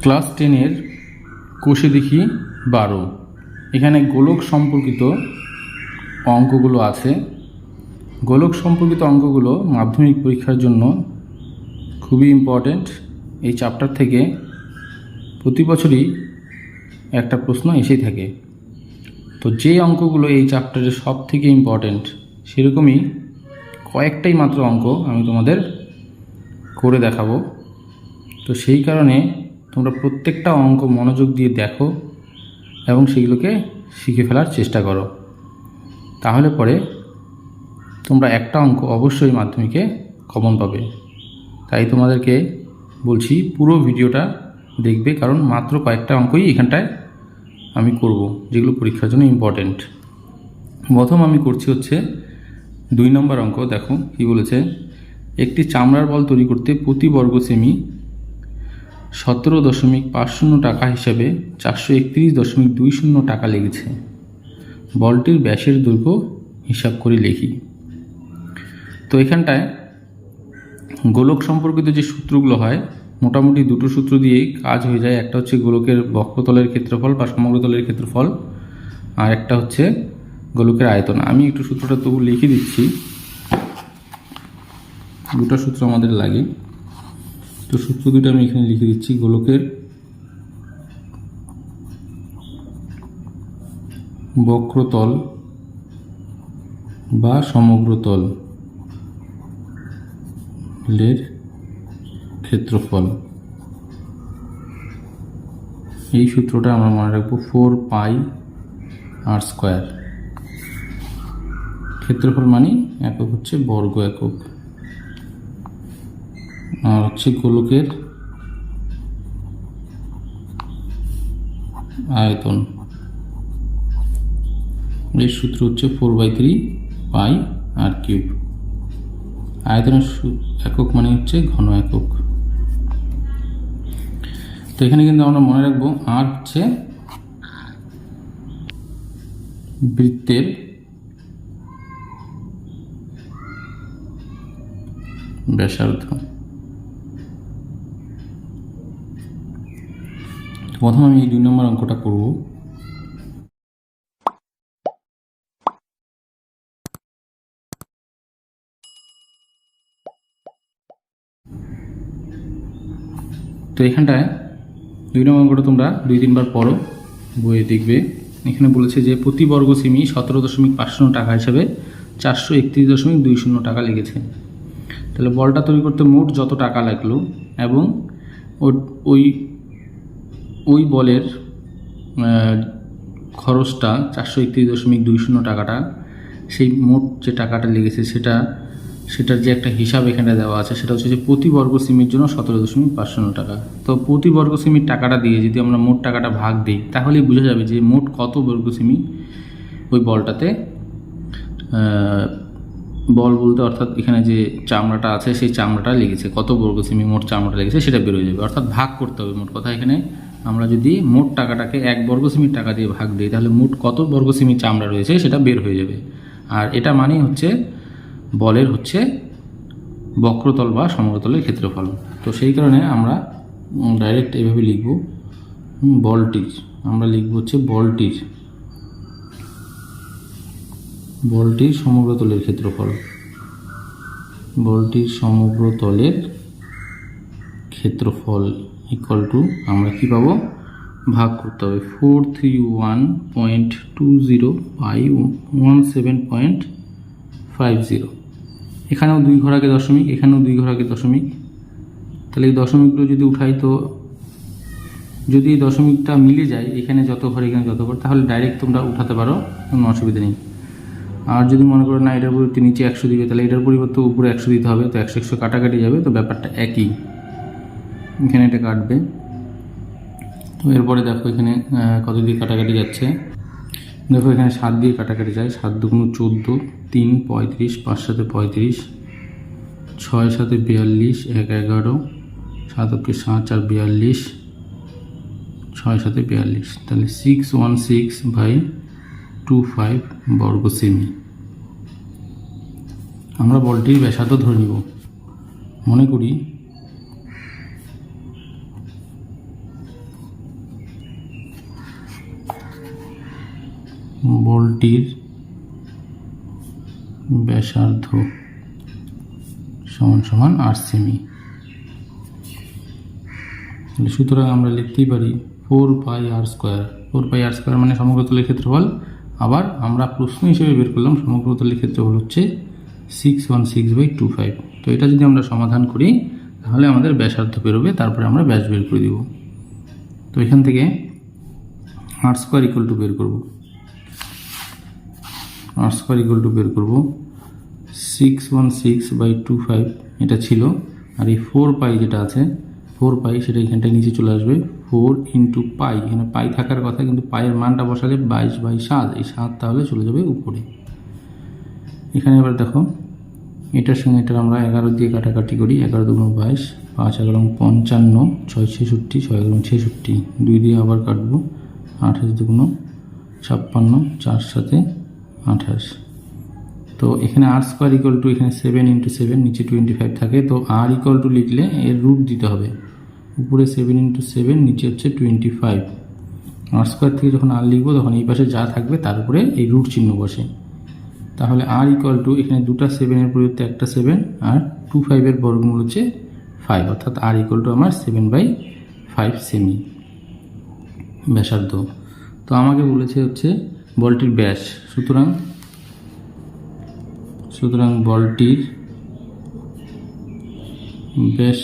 Class 10-এর কোষে দেখি 12। এখানে গোলক সম্পর্কিত অঙ্কগুলো আছে। গোলক সম্পর্কিত অঙ্কগুলো মাধ্যমিক পরীক্ষার জন্য খুবই ইম্পর্ট্যান্ট। এই চ্যাপ্টার থেকে প্রতি বছরই একটা প্রশ্ন এসেই থাকে। তো যে অঙ্কগুলো এই চ্যাপ্টারের সব থেকে ইম্পর্ট্যান্ট, সেরকমই কয়েকটাই মাত্র অঙ্ক আমি তোমাদের করে দেখাবো। তো সেই কারণে তোমরা প্রত্যেকটা অঙ্ক মনোযোগ দিয়ে দেখো এবং সেগুলোকে শিখে ফেলার চেষ্টা করো। তাহলে পরে তোমরা একটা অঙ্ক অবশ্যই মাধ্যমিকে কমন পাবে। তাই তোমাদেরকে বলছি পুরো ভিডিওটা দেখবে, কারণ মাত্র কয়েকটা অঙ্কই এখানটায় আমি করব যেগুলো পরীক্ষার জন্য ইম্পর্ট্যান্ট। প্রথম আমি করছি হচ্ছে 2 নম্বর অঙ্ক। দেখো কি বলেছে, একটি চামড়ার বল তৈরি করতে প্রতি বর্গ সেমি 17.50 টাকা হিসাবে 431.20 টাকা লেগেছে। বলটির ব্যাসের দৈর্ঘ্য হিসাব করে লিখি। তো এখানটায় গোলক সম্পর্কিত যে সূত্রগুলো হয়, মোটামুটি দুটো সূত্র দিয়েই কাজ হয়ে যায়। একটা হচ্ছে গোলকের বক্রতলের ক্ষেত্রফল বা সমগ্রতলের ক্ষেত্রফল, আর একটা হচ্ছে গোলকের আয়তন। আমি একটু সূত্রটা তবু লিখে দিচ্ছি, দুটো সূত্র আমাদের লাগে। তো সূত্র দুটো আমি এখানে লিখে দিচ্ছি। গোলকের বক্রতল বা সমগ্রতল এর ক্ষেত্রফল, এই সূত্রটা আমরা মনে রাখবো 4πr²। ক্ষেত্রফল মানে একক হচ্ছে বর্গ একক, আর হচ্ছে গোলকের আয়তন, এর সূত্র হচ্ছে 4/3πr³। আয়তনের একক মানে হচ্ছে ঘন একক। তো এখানে কিন্তু আমরা মনে রাখবো আর হচ্ছে বৃত্তের ব্যাসার্ধ। প্রথম আমি এই 2 নম্বর অঙ্কটা করব। তো এখানটায় 2 নম্বর অঙ্কটা তোমরা 2-3 বার পড়ো, বইয়ে দেখবে। এখানে বলেছে যে প্রতি বর্গ সেমি 17.50 টাকা হিসাবে 431.20 টাকা লেগেছে। তাহলে বলটা তৈরি করতে মোট যত টাকা লাগলো এবং ওই বলের খরচটা 431.20 টাকাটা, সেই মোট যে টাকাটা লেগেছে সেটার যে একটা হিসাব এখানে দেওয়া আছে, সেটা হচ্ছে যে প্রতি বর্গ সেমির জন্য 17.50 টাকা। তো প্রতি বর্গ সেমির টাকাটা দিয়ে যদি আমরা মোট টাকাটা ভাগ দিই, তাহলেই বোঝা যাবে যে মোট কত বর্গ সেমি ওই বলটাতে, বল বলতে অর্থাৎ এখানে যে চামড়াটা আছে সেই চামড়াটা লেগেছে, কত বর্গ সেমি মোট চামড়াটা লেগেছে সেটা বের হয়ে যাবে। অর্থাৎ ভাগ করতে হবে। মোট কথা এখানে আমরা যদি মোট টাকাটাকে 1 বর্গ সেমির টাকা দিয়ে ভাগ দিই, তাহলে মোট কত বর্গ সেমি চামড়া রয়েছে সেটা বের হয়ে যাবে। আর এটা মানেই হচ্ছে বলের হচ্ছে বক্রতল বা সমগ্রতলের ক্ষেত্রফল। তো সেই কারণে আমরা ডাইরেক্ট এভাবে লিখব, বলটির আমরা লিখব হচ্ছে বলটির সমগ্রতলের ক্ষেত্রফল। বলটির সমগ্রতলের ক্ষেত্রফল ইকুয়াল টু, আমরা কি পাবো, ভাগ করতে হবে 431.20/17.50। এখানেও 2 ঘর আগে দশমিক, এখানেও 2 ঘর আগে দশমিক। তাহলে এই দশমিকগুলো যদি উঠাই, তো যদি এই দশমিকটা মিলে যায়, এখানে যত ঘর এখানে যত ঘর, তাহলে ডাইরেক্ট তোমরা উঠাতে পারো, কোনো অসুবিধা নেই। আর যদি মনে করো না এটার পরিবর্তে নিচে 100 দিবে, তাহলে এটার পরিবর্তে উপরে 100 দিতে হবে। তো 100 কাটাকাটি যাবে, তো ব্যাপারটা একই, এখানে এটা কাটবে। তো এরপরে দেখো এখানে কত দিয়ে কাটাকাটি যাচ্ছে, দেখো এখানে 7 দিয়ে কাটাকাটি যায়। 7 দুগুণ 14, 3 35, 5 7 35, 6 7 42, 1 11, 7 7 4 42, 6 7 42, তাহলে 616/25 বর্গ সেমি। আমরা বলটির ব্যাসার্ধ ধরে নিব। মনে করি বলটির ব্যাসার্ধ সমান সমান 8 সেমি। সুতরাং আমরা লিখতেই পারি 4 পাই আর স্কোয়ার। 4 পাই আর স্কোয়ার মানে সমগ্র তলের ক্ষেত্রফল। আবার আমরা প্রশ্ন হিসেবে বের করলাম সমগ্র তলের ক্ষেত্রফল হচ্ছে 616/25। তো এটা যদি আমরা সমাধান করি তাহলে আমাদের ব্যাসার্ধ বেরোবে, তারপরে আমরা ব্যাস বের করে দিব। তো এখান থেকে আর স্কোয়ার ইকুয়াল টু বের করব। আর স্কোয়ার ইকুয়াল টু বের করব 616/25 এটা ছিল। আর এই 4 পাই যেটা আছে 4 পাই সেটা এখানটায় নিচে চলে আসবে। 4 ইন্টু পাই, এখানে পাই থাকার কথা কিন্তু পাইয়ের মানটা বসালে 22/7, এই 7 তাহলে চলে যাবে উপরে। এখানে এবার দেখো এটার সঙ্গে এটা আমরা 11 দিয়ে কাটাকাটি করি। 11 দুগুণ 22, 5 11 55, 6 66, 6 11 66, 2 দিয়ে আবার কাটবো। 28 দুগুণ 56, 4 7 28। তো এখানে আর স্কোয়ার ইকুয়াল টু এখানে 7 ইন্টু 7, নিচে 25 থাকে। তো আর ইকুয়াল টু লিখলে এর রুট দিতে হবে। উপরে 7 ইন্টু 7, নিচে হচ্ছে 25। আর স্কোয়ার থেকে যখন আর লিখবো তখন এই পাশে যা থাকবে তার উপরে এই রুট চিহ্ন বসে। তাহলে আর ইকুয়াল টু এখানে দুটা 7-এর পরিবর্তে একটা 7 আর 25-এর বর্গমূল হচ্ছে 5, অর্থাৎ আর ইকুয়াল টু আমার 7/5 সেমি ব্যাসার্ধ। তো আমাকে বলেছে হচ্ছে বলটির ব্যাস। সুতরাং বলটির ব্যাস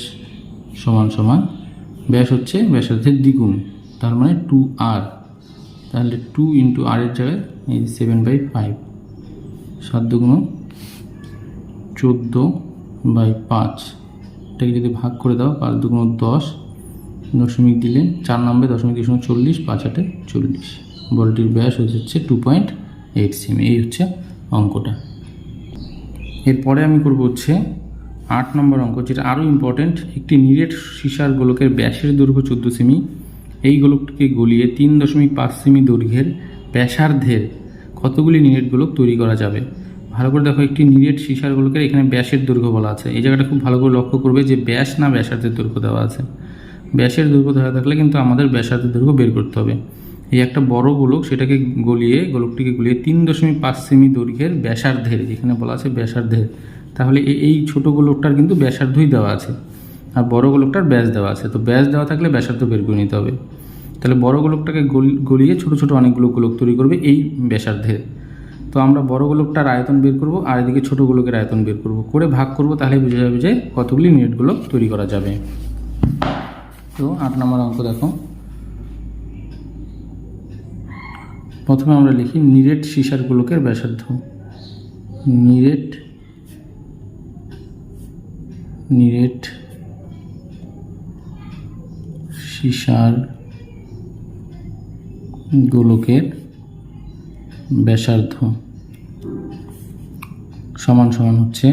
সমান সমান, ব্যাস হচ্ছে ব্যাসার্ধের দ্বিগুণ, তার মানে 2r। তাহলে 2 ইন্টু আর এর জায়গায় এই 7/5, 7 দুগুণ 14/5। এটাকে যদি ভাগ করে দাও 5 দুগুণ 10, দশমিক দিলে 4 নামবে, দশমিক 40, 5 8 40। বলটির ব্যাস হচ্ছে 2.8 সেমি। এই হচ্ছে অঙ্কটা। এরপরে আমি করব হচ্ছে 8 নম্বর অঙ্ক, যেটা আরও ইম্পর্টেন্ট। একটি নিরেট সীসার গোলকের ব্যাসের দৈর্ঘ্য 14 সেমি। এই গোলকটিকে গলিয়ে 3.5 সেমি দৈর্ঘ্যের ব্যাসার্ধের কতগুলি নিরেট গোলক তৈরি করা যাবে? ভালো করে দেখো, একটি নিরেট সীসার গোলকের এখানে ব্যাসের দৈর্ঘ্য বলা আছে। এই জায়গাটা খুব ভালো করে লক্ষ্য করবে যে ব্যাস না ব্যাসার্ধের দৈর্ঘ্য দেওয়া আছে। ব্যাসের দৈর্ঘ্য দেওয়া থাকলে কিন্তু আমাদের ব্যাসার্ধের দৈর্ঘ্য বের করতে হবে। এই একটা বড় গোলক, সেটাকে গোলকটিকে গলিয়ে 3.5 সেমি দৈর্ঘ্যের ব্যাসার্ধের, এখানে বলা আছে ব্যাসার্ধের, তাহলে এই ছোট গোলকটার কিন্তু ব্যাসার্ধই দেওয়া আছে আর বড় গোলকটার ব্যাস দেওয়া আছে। তো ব্যাস দেওয়া থাকলে ব্যাসার্ধ বের করে নিতে হবে। তাহলে বড় গোলকটাকে গলিয়ে ছোট ছোট অনেকগুলো গোলক তৈরি করবে এই ব্যাসার্ধের। তো আমরা বড় গোলকটার আয়তন বের করব আর এদিকে ছোট গোলকের আয়তন বের করব, করে ভাগ করব, তাহলে বোঝা যাবে যে কতগুলি নিরেট গোলক তৈরি করা যাবে। তো 8 নম্বর অঙ্ক দেখো। প্রথমে আমরা লিখি নিরেট সীসার গোলকের ব্যাসার্ধ। নিরেট সীসার গোলকের ব্যাসার্ধ সমান সমান হচ্ছে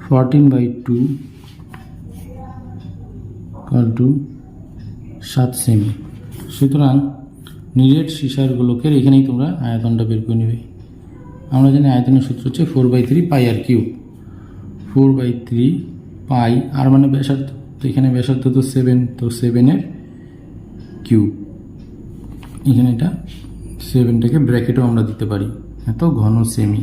14/2 7 সেমি। সুতরাং নিরেট সীসার গোলকের এখানেই তোমরা আয়তনটা বের করে নেবে। আমরা জানি আয়তনের সূত্র হচ্ছে 4/3 পাই আর কিউব। 4/3 পাই আর মানে ব্যাসার্ধ, তো এখানে ব্যাসার্ধ তো 7, তো 7-এর কিউব। এখানে এটা 7টাকে ব্র্যাকেটও আমরা দিতে পারি, এত ঘন সেমি।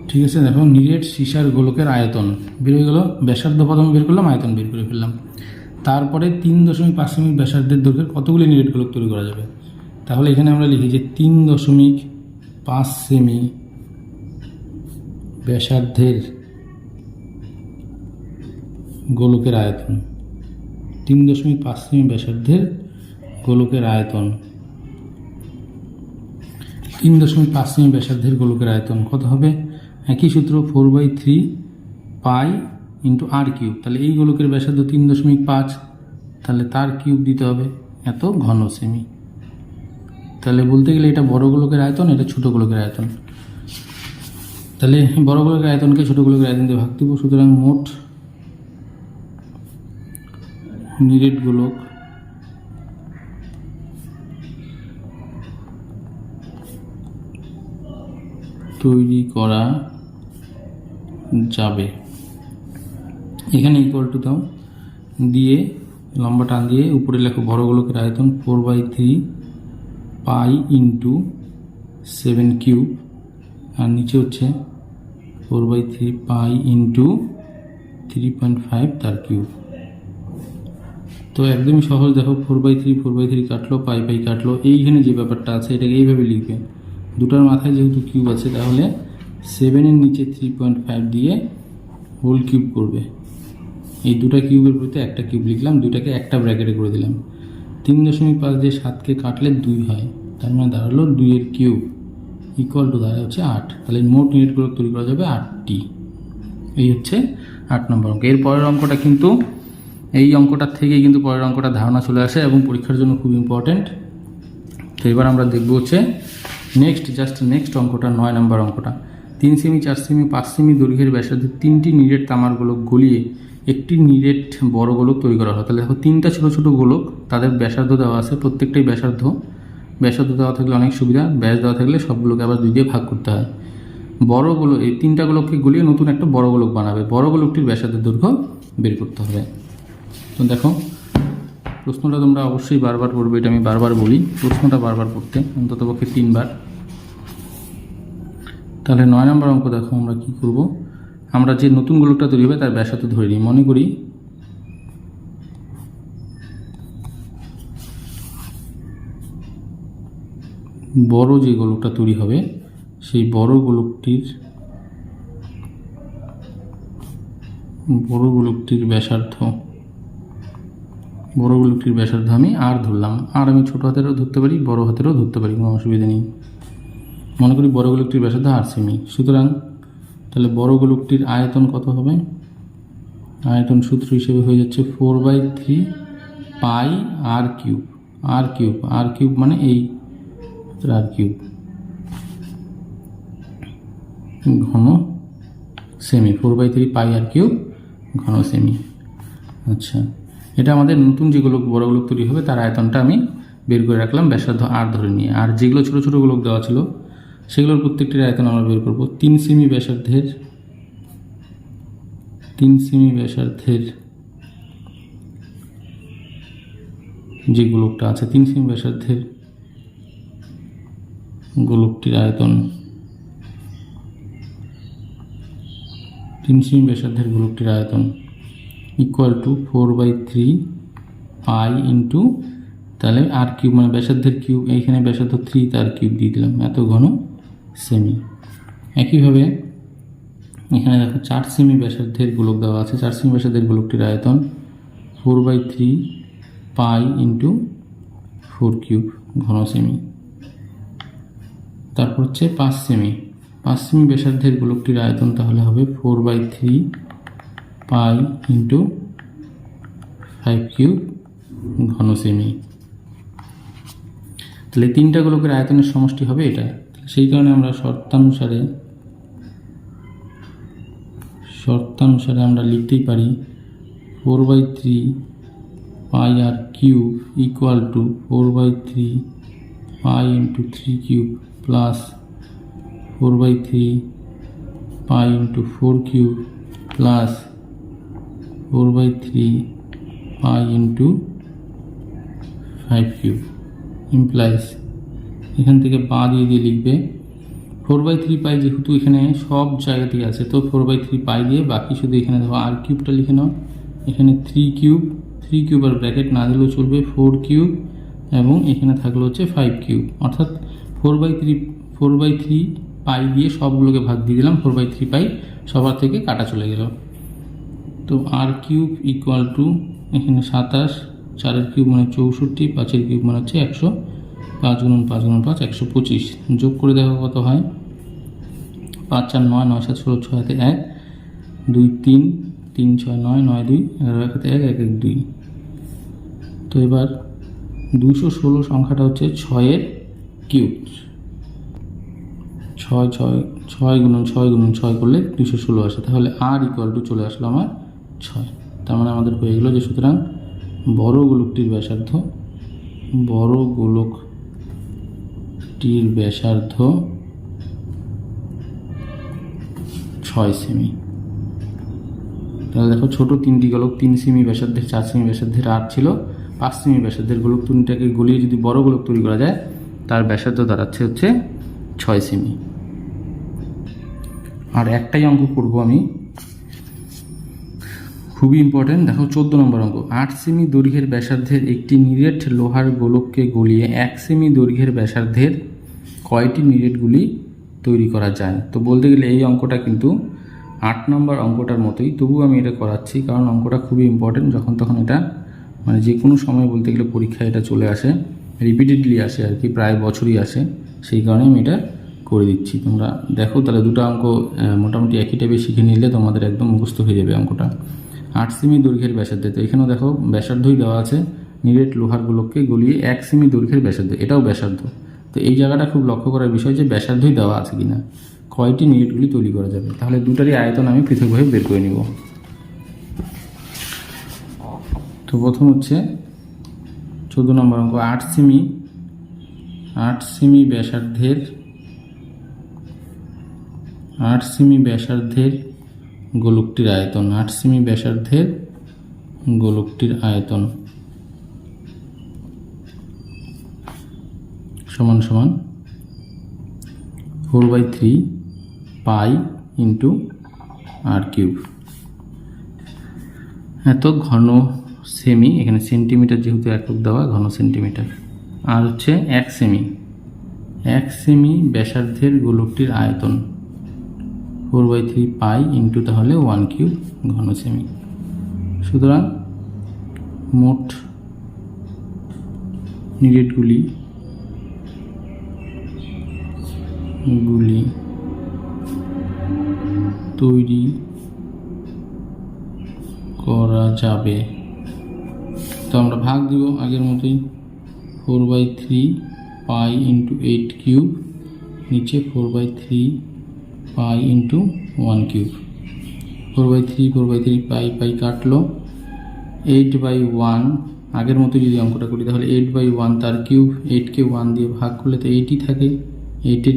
ঠিক আছে, দেখো নিরেট সীসার গোলকের আয়তন বের হয়ে গেল। ব্যাসার্ধ প্রথমে বের করলাম, আয়তন বের করে ফেললাম। তারপরে 3.5 সেমি ব্যাসার্ধের দৈর্ঘ্যের কতগুলি নিরেট গোলক তৈরি করা যাবে? তাহলে এখানে আমরা লিখি যে 3.5 সেমি ব্যাসার্ধের গোলকের আয়তন। 3.5 সেমি ব্যাসার্ধের গোলকের আয়তন। 3.5 সেমি ব্যাসার্ধের গোলকের আয়তন কত হবে? একই সূত্র, 4/3 পাই ইন্টু আর কিউব। তাহলে এই গোলকের ব্যাসার্ধ 3.5, তাহলে তার কিউব দিতে হবে, এত ঘন সেমি। তাহলে বলতে গেলে এটা বড় গোলকের আয়তন, এটা ছোট গোলকের আয়তন। তাহলে বড় গোলকের আয়তনকে ছোট গোলকের আয়তন দিয়ে ভাগ দিব। সুতরাং মোট নিরেট গোলক তৈরি করা যাবে, এখানে ইকুয়াল টু দাও দিয়ে লম্বা টান দিয়ে উপরে লেখো বড় গোলকের আয়তন 4/3 পাই ইন্টু 7 কিউব, আর নিচে হচ্ছে 4/3 পাই ইন্টু 3.5 তার কিউব। তো একদমই সহজ, দেখো 4/3 কাটলো, পাই কাটলো। এইখানে যে ব্যাপারটা আছে এটাকে এইভাবে লিখবে, দুটার মাথায় যেহেতু কিউব আছে তাহলে 7-এর নিচে 3.5 দিয়ে হোল কিউব করবে। এই দুটা কিউবের প্রতি একটা কিউব লিখলাম, দুটাকে একটা ব্র্যাকেটে করে দিলাম। 3.5 দিয়ে 7কে কাটলে 2 হয়, তার মানে দাঁড়ালো 2-এর কিউব ইকুয়াল টু দাঁড়ায় হচ্ছে 8। তাহলে মোট ইউনিট গোলক তৈরি করা যাবে 8টি। এই হচ্ছে 8 নম্বর অঙ্ক। এর পরের অঙ্কটা কিন্তু এই অঙ্কটার থেকেই কিন্তু পরের অঙ্কটা ধারণা চলে আসে এবং পরীক্ষার জন্য খুব ইম্পর্টেন্ট। তো এবার আমরা দেখব হচ্ছে নেক্সট অঙ্কটা 9 নম্বর অঙ্কটা। 3 সেমি, 4 সেমি, 5 সেমি দৈর্ঘ্যের ব্যাসার্ধে 3টি নিরেট তামার গোলক গলিয়ে একটি নিরেট বড় গোলক তৈরি করা হয়। তাহলে দেখো 3টা ছোটো ছোটো গোলক, তাদের ব্যাসার্ধ দেওয়া আছে, প্রত্যেকটাই ব্যাসার্ধ দেওয়া থাকলে অনেক সুবিধা, ব্যাস দেওয়া থাকলে সবগুলোকে আবার 2 দিয়ে ভাগ করতে হয়। বড় গোলক, এই 3টা গোলককে গলিয়ে নতুন একটা বড় গোলক বানাবে। বড় গোলকটির ব্যাসার্ধের দৈর্ঘ্য বের করতে হবে। তো দেখো প্রশ্নটা তোমরা অবশ্যই বারবার পড়বে, এটা আমি বারবার বলি, প্রশ্নটা বারবার পড়তে অন্ততপক্ষে 3 বার। তাহলে 9 নম্বর অঙ্ক দেখো আমরা কি করব, আমরা যে নতুন গোলকটা তৈরি হবে তার ব্যাসার্ধ ধরে নিই। মনে করি বড় যে গোলকটা তৈরি হবে সেই বড় গোলকটির ব্যাসার্ধ আমি আর ধরলাম। আর আমি ছোট হাতেরও ধরতে পারি, বড় হাতেরও ধরতে পারি, কোনো অসুবিধা নেই। মনে করি বড় গোলকটির ব্যাসার্ধ 8 সেমি। সুতরাং তাহলে বড় গোলকটির আয়তন কত হবে? আয়তন সূত্র হিসেবে হয়ে যাচ্ছে 4/3 পাই আর কিউব। আর কিউব মানে এই আর কিউব ঘন সেমি। 4/3 পাই আর কিউব ঘন সেমি। আচ্ছা, এটা আমাদের নতুন যে গোলক বড় গোলক তৈরি হবে তার আয়তনটা আমি বের করে রাখলাম ব্যাসার্ধ আর ধরে নিয়ে। আর যেগুলো ছোটো ছোটো গোলক দেওয়া ছিল সেগুলোর প্রত্যেকটির আয়তন আমরা বের করব। 3 সেমি ব্যাসার্ধের যে গোলকটা আছে, 3 সেমি ব্যাসার্ধের গোলকটির আয়তন, 3 সেমি ব্যাসার্ধের গোলকটির আয়তন ইকুয়াল টু 4/3 পাই ইন্টু, তাহলে আর কিউব মানে ব্যাসার্ধের কিউব, এইখানে ব্যাসার্ধ 3 তার কিউব দিয়ে দিলাম, এত ঘন সেমি। একইভাবে এখানে দেখো 4 সেমি ব্যাসার্ধের গোলক দেওয়া আছে। 4 সেমি ব্যাসার্ধের গোলকটির আয়তন 4/3 পাই ইন্টু 4 কিউব ঘন সেমি। তারপর হচ্ছে 5 সেমি ব্যাসার্ধের গোলকটির আয়তন তাহলে হবে 4/3 পাই ইন্টু 5 কিউব ঘন সেমি। তাহলে 3টা গোলকের আয়তনের সমষ্টি হবে এটা। সেই কারণে আমরা শর্তানুসারে আমরা লিখতেই পারি 4/3 পাই আর cube equal to 4/3 pi into 3 cube plus 4/3 pi into 4 cube plus 4/3 pi into 5 cube implies, এখান থেকে বাঁ দিয়ে লিখবে 4/3 পাই, যেহেতু এখানে সব জায়গাতেই আছে তো 4/3 পাই দিয়ে বাকি শুধু এখানে দেখো আর কিউবটা লিখে নাও। এখানে 3 কিউব আর ব্র্যাকেট না দিলেও চলবে, 4 কিউব এবং এখানে থাকলো হচ্ছে 5 কিউব, অর্থাৎ 4/3 পাই দিয়ে সবগুলোকে ভাগ দিয়ে দিলাম। 4/3 পাই সবার থেকে কাটা চলে গেল। তো আর কিউব ইকুয়াল টু এখানে 27, 4-এর কিউব মানে 64, 5-এর কিউব মানে হচ্ছে 100, 5 × 5 × 5 125। যোগ করে দেখো কত হয়, 5 4 9, 9 7 16, 6 হাতে 1, 2 3, 3 6 9, 9 2, 11 হাতে 1, 1 1 2। তো এবার 216 সংখ্যাটা হচ্ছে 6-এর কিউব। 6 × 6 করলে 216 আসে। তাহলে আর ইকুয়াল টু চলে আসলো আমার 6। তার মানে আমাদের হয়ে গেল যে সুতরাং বড় গোলকটির ব্যাসার্ধ 6 সেমি। তাহলে দেখো ছোট 3টি গোলক 3 সেমি ব্যাসার্ধের, 4 সেমি ব্যাসার্ধের আর ছিল 5 সেমি ব্যাসার্ধের গোলক 3টাকে গলিয়ে যদি বড় গোলক তৈরি করা যায় তার ব্যাসার্ধ দাঁড়াচ্ছে হচ্ছে 6 সেমি। আর একটাই অঙ্ক করব আমি, খুবই ইম্পর্টেন্ট। দেখো 14 নম্বর অঙ্ক। 8 সেমি দৈর্ঘ্যের ব্যাসার্ধের একটি নিরেট লোহার গোলককে গলিয়ে 1 সেমি দৈর্ঘ্যের ব্যাসার্ধের কয়টি নিরেটগুলি তৈরি করা যায়? তো বলতে গেলে এই অঙ্কটা কিন্তু 8 নম্বর অঙ্কটার মতোই, তবুও আমি এটা করাচ্ছি কারণ অঙ্কটা খুবই ইম্পর্টেন্ট। যখন তখন এটা মানে যে কোনো সময় বলতে গেলে পরীক্ষায় এটা চলে আসে, রিপিটেডলি আসে আর কি, প্রায় বছরই আসে, সেই কারণে আমি এটা করে দিচ্ছি। তোমরা দেখো তাহলে দুটো অঙ্ক মোটামুটি একই টাইপে শিখে নিলে তোমাদের একদম মুখস্থ হয়ে যাবে অঙ্কটা। 8 সেমি দৈর্ঘ্যের ব্যাসার্ধে, তো এখানেও দেখো ব্যাসার্ধই দেওয়া আছে, নিরেট লোহার গোলককে গলিয়ে 1 সেমি দৈর্ঘ্যের ব্যাসার্ধ, এটাও ব্যাসার্ধ। তো এই জায়গাটা খুব লক্ষ্য করার বিষয় যে ব্যাসার্ধই দেওয়া আছে কিনা, কয়টি নিরেটগুলি তৈরি করা যাবে। তাহলে দুটারই আয়তন আমি পৃথকভাবে বের করে নিব। তো প্রথম হচ্ছে 14 নম্বর অঙ্ক। 8 সেমি ব্যাসার্ধের গোলকটির আয়তন, 8 সেমি ব্যাসার্ধের গোলকটির আয়তন সমান সমান 4/3 পাই ইন্টু r³ এত ঘন সেমি, এখানে সেন্টিমিটার যেহেতু একক দেওয়া, ঘন সেন্টিমিটার। আর হচ্ছে 1 সেমি ব্যাসার্ধের গোলকটির আয়তন 4/3 পাই ইন্টু তাহলে 1³ ঘন সেমি। সুতরাং মোট নিরেটগুলি তৈরি করা যাবে। তো আমরা ভাগ দিব আগের মতোই, 4/3 পাই ইন্টু 8³ নিচে 4/3 পাই ইন্টু 1³। 4/3 পাই কাটলো, 8/1 আগের মতো যদি অঙ্কটা করি তাহলে 8/1 তার কিউব, 8কে 1 দিয়ে ভাগ করলে তো 8ই থাকে, 8-এর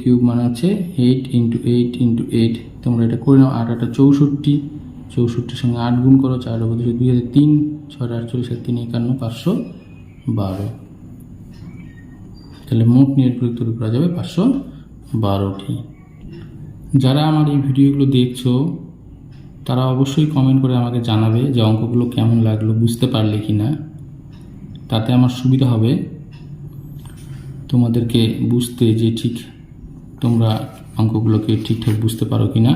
কিউব মানে হচ্ছে 8 ইন্টু 8 তোমরা এটা করে নাও। 8 64, 64 সঙ্গে 8 গুণ করো, 4 বছর 2 হাজার 3, 6 48 3 51 512। তাহলে মোট নিরেটগুলি তৈরি করা যাবে 512টি। যারা আমার এই ভিডিওগুলো দেখছো তারা অবশ্যই কমেন্ট করে আমাকে জানাবে যে অঙ্কগুলো কেমন লাগলো, বুঝতে পারলে কি না। তাতে আমার সুবিধা হবে তোমাদেরকে বুঝতে যে ঠিক তোমরা অঙ্কগুলোকে ঠিকঠাক বুঝতে পারো কি না।